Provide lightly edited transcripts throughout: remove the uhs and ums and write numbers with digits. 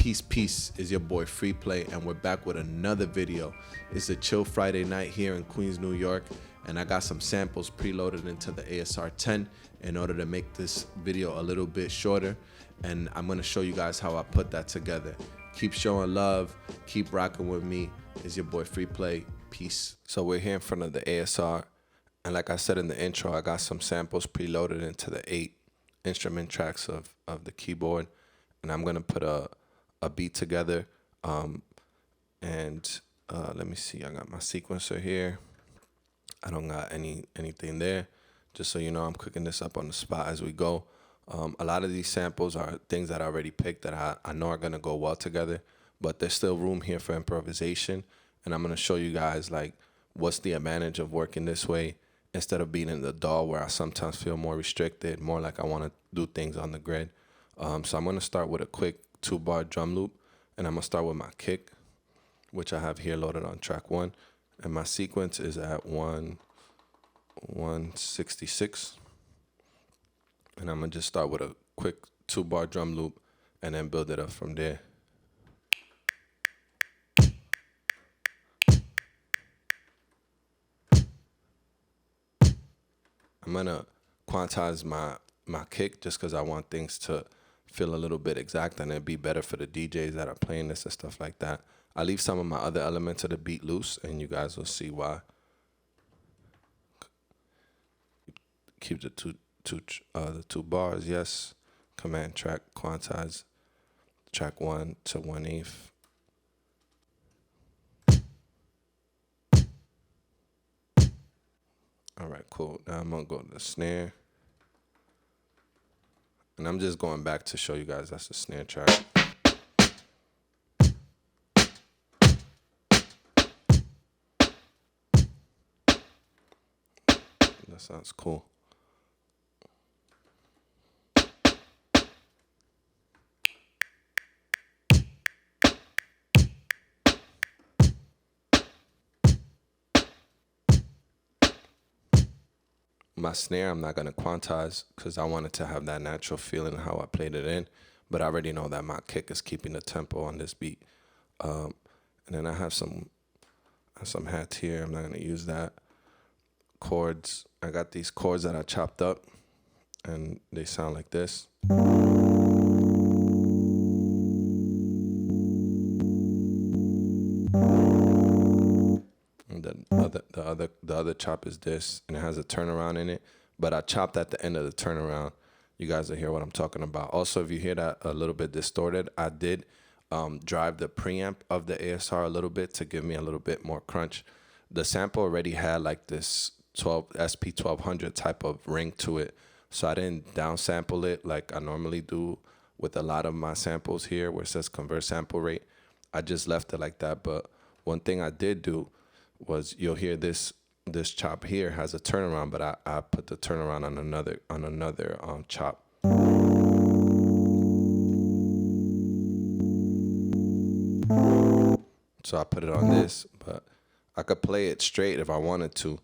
Peace is your boy Free Play, and we're back with another video. It's a chill Friday night here in Queens, New York, and I got some samples preloaded into the ASR 10 in order to make this video a little bit shorter, and I'm going to show you guys how I put that together. Keep showing love, keep rocking with me. It's your boy Free Play. Peace. So we're here in front of the ASR, and like I said in the intro, I got some samples preloaded into the 8 instrument tracks of the keyboard, and I'm going to put a beat together. Let me see, I got my sequencer here. I don't got anything there. Just so you know, I'm cooking this up on the spot as we go. A lot of these samples are things that I already picked that I know are gonna go well together, but there's still room here for improvisation, and I'm gonna show you guys like what's the advantage of working this way instead of being in the DAW where I sometimes feel more restricted, more like I want to do things on the grid. So I'm gonna start with a quick 2-bar drum loop, and I'm gonna start with my kick, which I have here loaded on track 1, and my sequence is at 166, and I'm gonna just start with a quick 2-bar drum loop and then build it up from there. I'm gonna quantize my kick just because I want things to feel a little bit exact, and it'd be better for the DJs that are playing this and stuff like that. I leave some of my other elements of the beat loose, and you guys will see why. Keep the two bars, yes. Command track, quantize track 1 to 1/8. All right, cool. Now I'm gonna go to the snare. And I'm just going back to show you guys that's the snare track. That sounds cool. My snare, I'm not going to quantize because I wanted to have that natural feeling of how I played it in. But I already know that my kick is keeping the tempo on this beat. And then I have some hats here. I'm not going to use that. Chords. I got these chords that I chopped up, and they sound like this. The other chop is this, and it has a turnaround in it, but I chopped at the end of the turnaround. You guys will hear what I'm talking about. Also, if you hear that a little bit distorted, I did drive the preamp of the ASR a little bit to give me a little bit more crunch. The sample already had like this SP1200 type of ring to it, so I didn't downsample it like I normally do with a lot of my samples here where it says convert sample rate. I just left it like that. But one thing I did do was, you'll hear this chop here has a turnaround, but I put the turnaround on another chop. So I put it on this, but I could play it straight if I wanted to.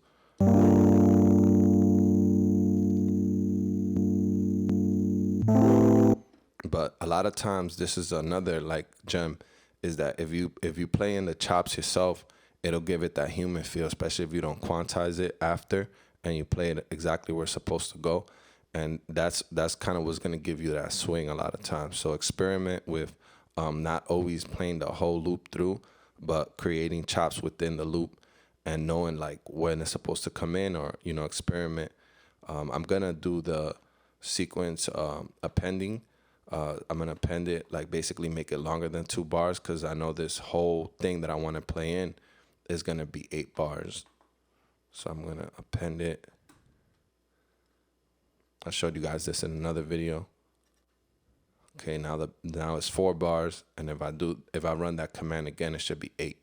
But a lot of times, this is another like gem, is that if you play in the chops yourself, it'll give it that human feel, especially if you don't quantize it after and you play it exactly where it's supposed to go. And that's kind of what's going to give you that swing a lot of times. So experiment with not always playing the whole loop through, but creating chops within the loop and knowing like when it's supposed to come in, or, you know, experiment. I'm going to do the sequence appending. I'm going to append it, like basically make it longer than 2 bars, because I know this whole thing that I want to play in is going to be 8 bars. So I'm going to append it. I showed you guys this in another video. Okay, now it's 4 bars, and if I run that command again, it should be 8.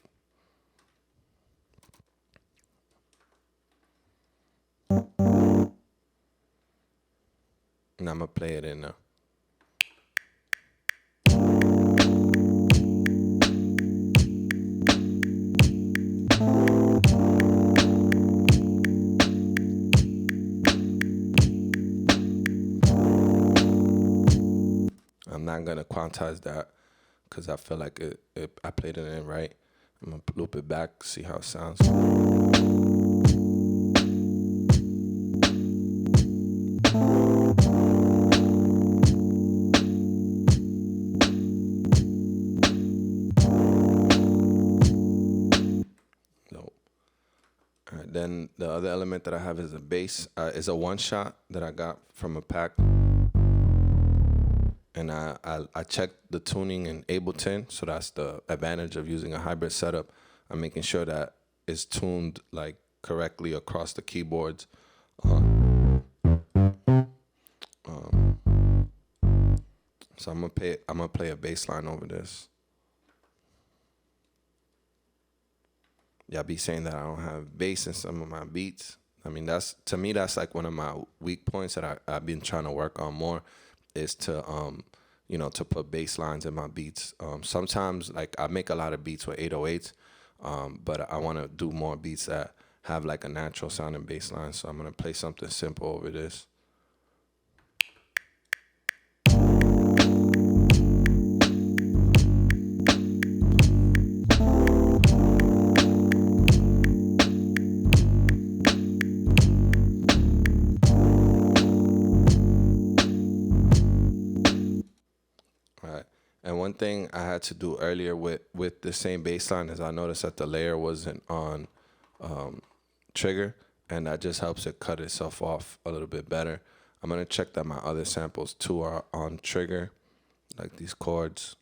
And I'm going to play it in now. I'm not going to quantize that because I feel like I played it in right. I'm gonna loop it back, see how it sounds. All right, then the other element that I have is a bass. Is a one shot that I got from a pack. And I checked the tuning in Ableton, so that's the advantage of using a hybrid setup. I'm making sure that it's tuned like correctly across the keyboards. So I'm gonna play a bass line over this. Y'all be saying that I don't have bass in some of my beats. I mean, to me that's like one of my weak points that I've been trying to work on more, is to to put bass lines in my beats. Sometimes like I make a lot of beats with 808s, but I want to do more beats that have like a natural sounding bass line. So I'm gonna play something simple over this. And one thing I had to do earlier with the same bass line is I noticed that the layer wasn't on trigger, and that just helps it cut itself off a little bit better. I'm going to check that my other samples too are on trigger, like these chords.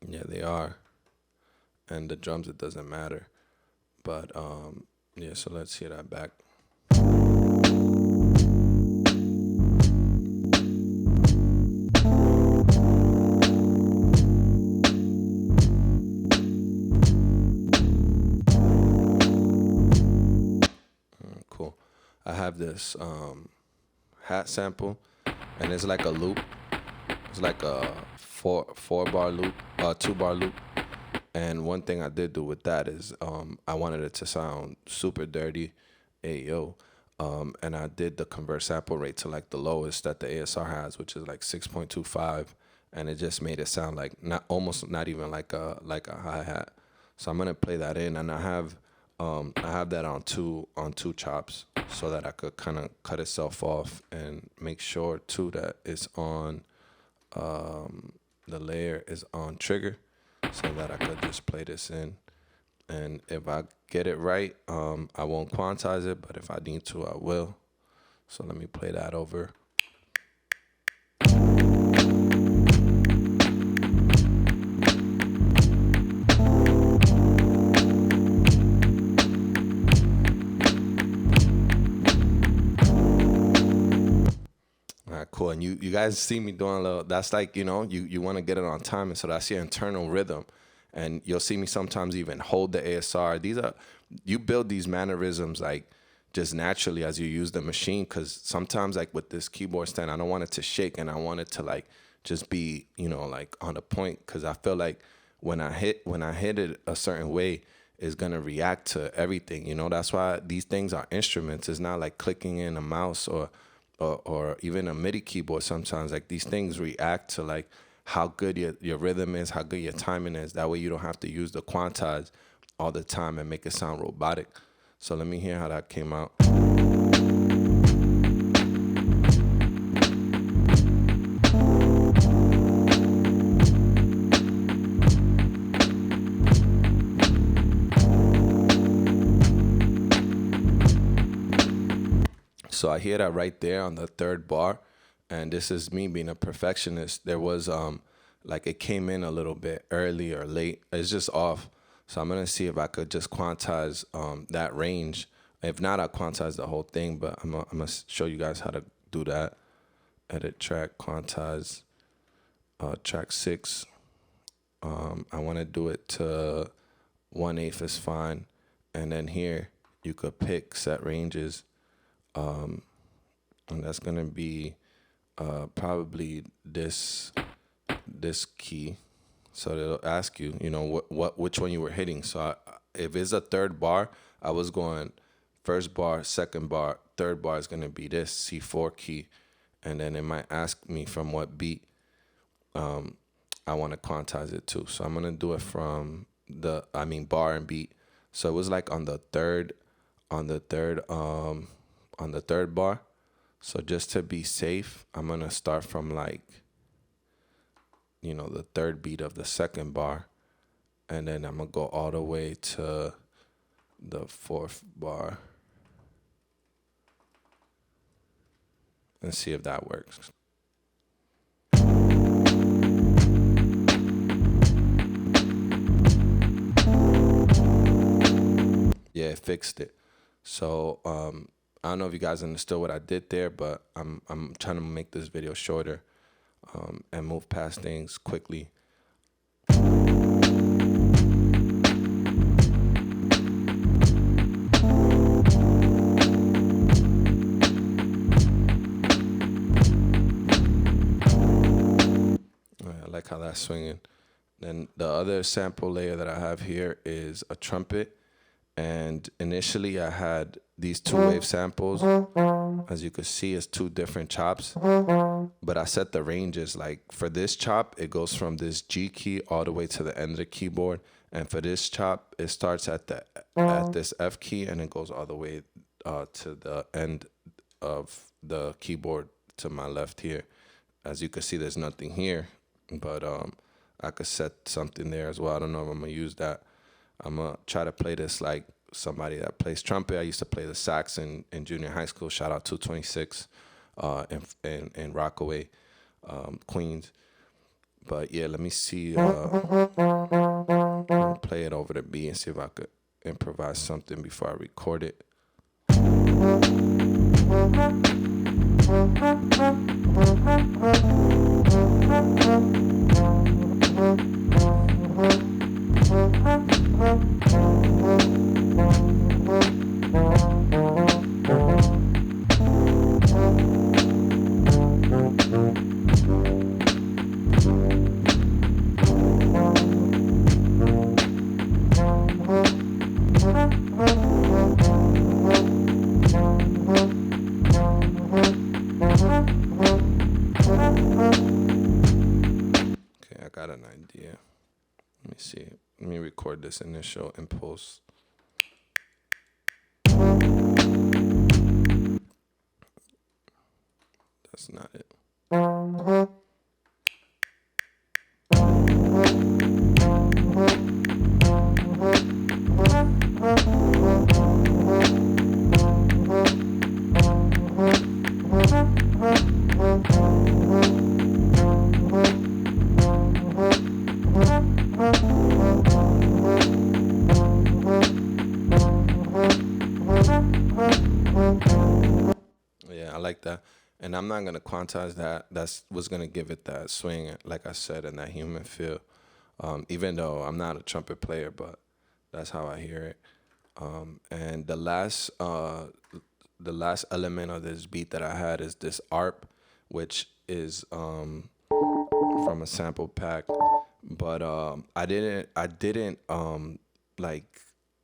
Yeah, they are. And the drums, it doesn't matter. But yeah, so let's hear that back. Cool. I have this hat sample, and it's like a loop. It's like a four bar loop, 2-bar loop. And one thing I did do with that is I wanted it to sound super dirty, ayo. And I did the convert sample rate to like the lowest that the ASR has, which is like 6.25, and it just made it sound like not even like a hi-hat. So I'm gonna play that in, and I have that on two chops, so that I could kind of cut itself off, and make sure too that it's on the layer is on trigger, so that I could just play this in. And if I get it right, I won't quantize it, but if I need to, I will. So let me play that over. All right, cool. And you guys see me doing a little, that's like, you want to get it on time, and so that's your internal rhythm. And you'll see me sometimes even hold the ASR. You build these mannerisms like just naturally as you use the machine, because sometimes like with this keyboard stand, I don't want it to shake, and I want it to like just be, like on the point, because I feel like when I hit it a certain way, it's gonna react to everything. That's why these things are instruments. It's not like clicking in a mouse or even a MIDI keyboard. Sometimes like these things react to like how good your rhythm is, how good your timing is. That way you don't have to use the quantize all the time and make it sound robotic. So let me hear how that came out. So I hear that right there on the third bar. And this is me being a perfectionist. There was like it came in a little bit early or late. It's just off. So I'm gonna see if I could just quantize that range. If not, I'll quantize the whole thing. But I'm gonna show you guys how to do that. Edit track, quantize, track 6. I want to do it to 1/8 is fine. And then here you could pick set ranges, and that's gonna be probably this key. So it'll ask you, which one you were hitting. So if it's a third bar, I was going first bar, second bar, third bar is gonna be this C4 key, and then it might ask me from what beat. I want to quantize it too. So I'm gonna do it from bar and beat. So it was like on the third bar. So just to be safe, I'm gonna start from like, the third beat of the second bar, and then I'm gonna go all the way to the fourth bar and see if that works. Yeah, it fixed it. So I don't know if you guys understood what I did there, but I'm trying to make this video shorter and move past things quickly. I like how that's swinging. Then the other sample layer that I have here is a trumpet. And initially I had these 2-wave samples. As you can see, it's 2 different chops. But I set the ranges. Like for this chop, it goes from this G key all the way to the end of the keyboard. And for this chop, it starts at this F key and it goes all the way to the end of the keyboard to my left here. As you can see, there's nothing here, but I could set something there as well. I don't know if I'm gonna use that. I'm gonna try to play this like somebody that plays trumpet. I used to play the sax in junior high school. Shout out 226 in Rockaway, Queens. But yeah, let me see. I'll play it over the beat and see if I could improvise something before I record it. Got an idea. Let me see. Let me record this initial impulse. That's not it. I like that. And I'm not going to quantize that. That's what's going to give it that swing, like I said, and that human feel. Even though I'm not a trumpet player, but that's how I hear it. And the last element of this beat that I had is this ARP, which is from a sample pack. But I didn't like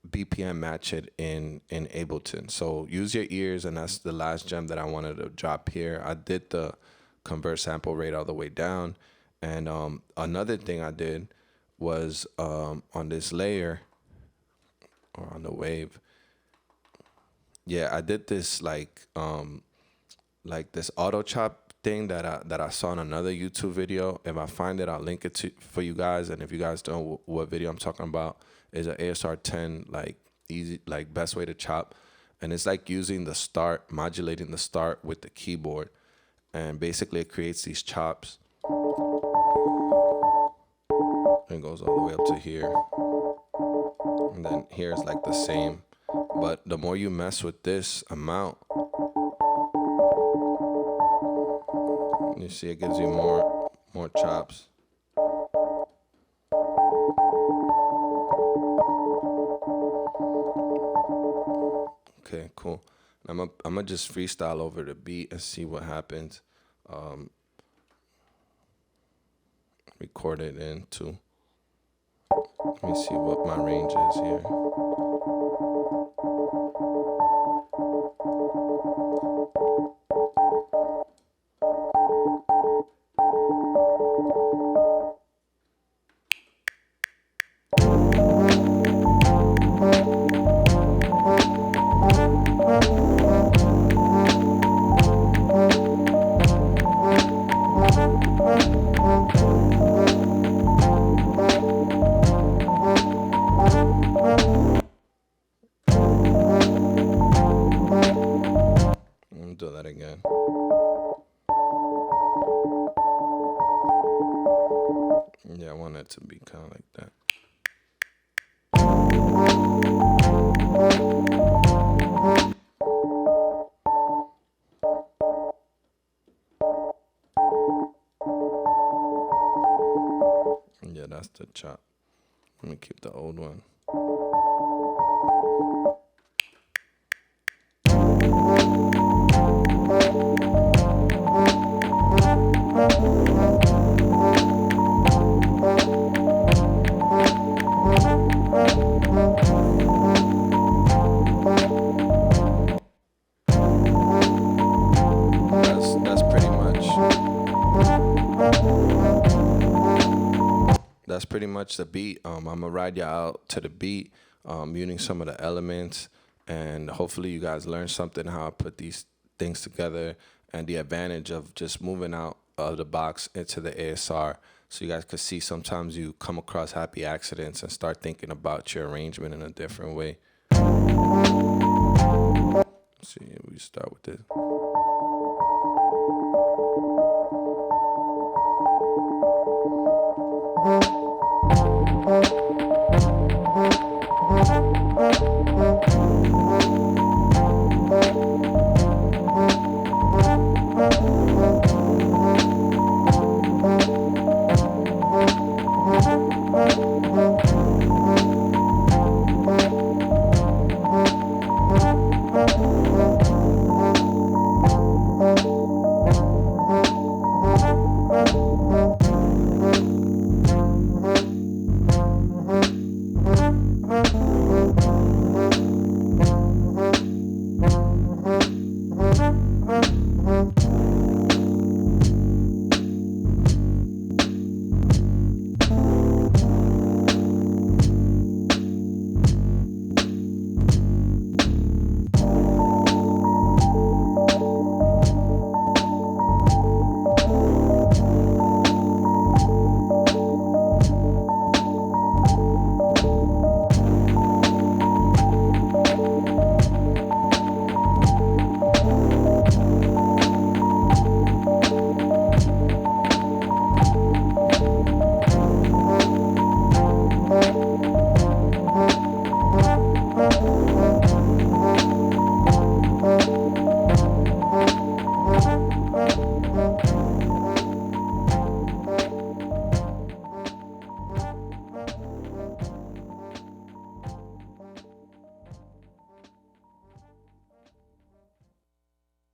BPM match it in Ableton. So use your ears, and that's the last gem that I wanted to drop here. I did the convert sample rate all the way down, and another thing I did was on this layer or on the wave. Yeah, I did this like this auto chop thing that I saw in another YouTube video. If I find it, I'll link it for you guys. And if you guys don't know what video I'm talking about, is an ASR 10 like easy, like best way to chop. And it's like using the start, modulating the start with the keyboard, and basically it creates these chops. It goes all the way up to here, and then here is like the same. But the more you mess with this amount, you see it gives you more chops. Okay, cool. I'm gonna just freestyle over the beat and see what happens. Record it in too. Let me see what my range is here. to be kind of like that. Yeah, that's the chop. Let me keep the old one. That's pretty much the beat. I'm gonna ride you out to the beat, using some of the elements, and hopefully you guys learn something how I put these things together and the advantage of just moving out of the box into the ASR. So you guys could see sometimes you come across happy accidents and start thinking about your arrangement in a different way. Let's see, we start with this.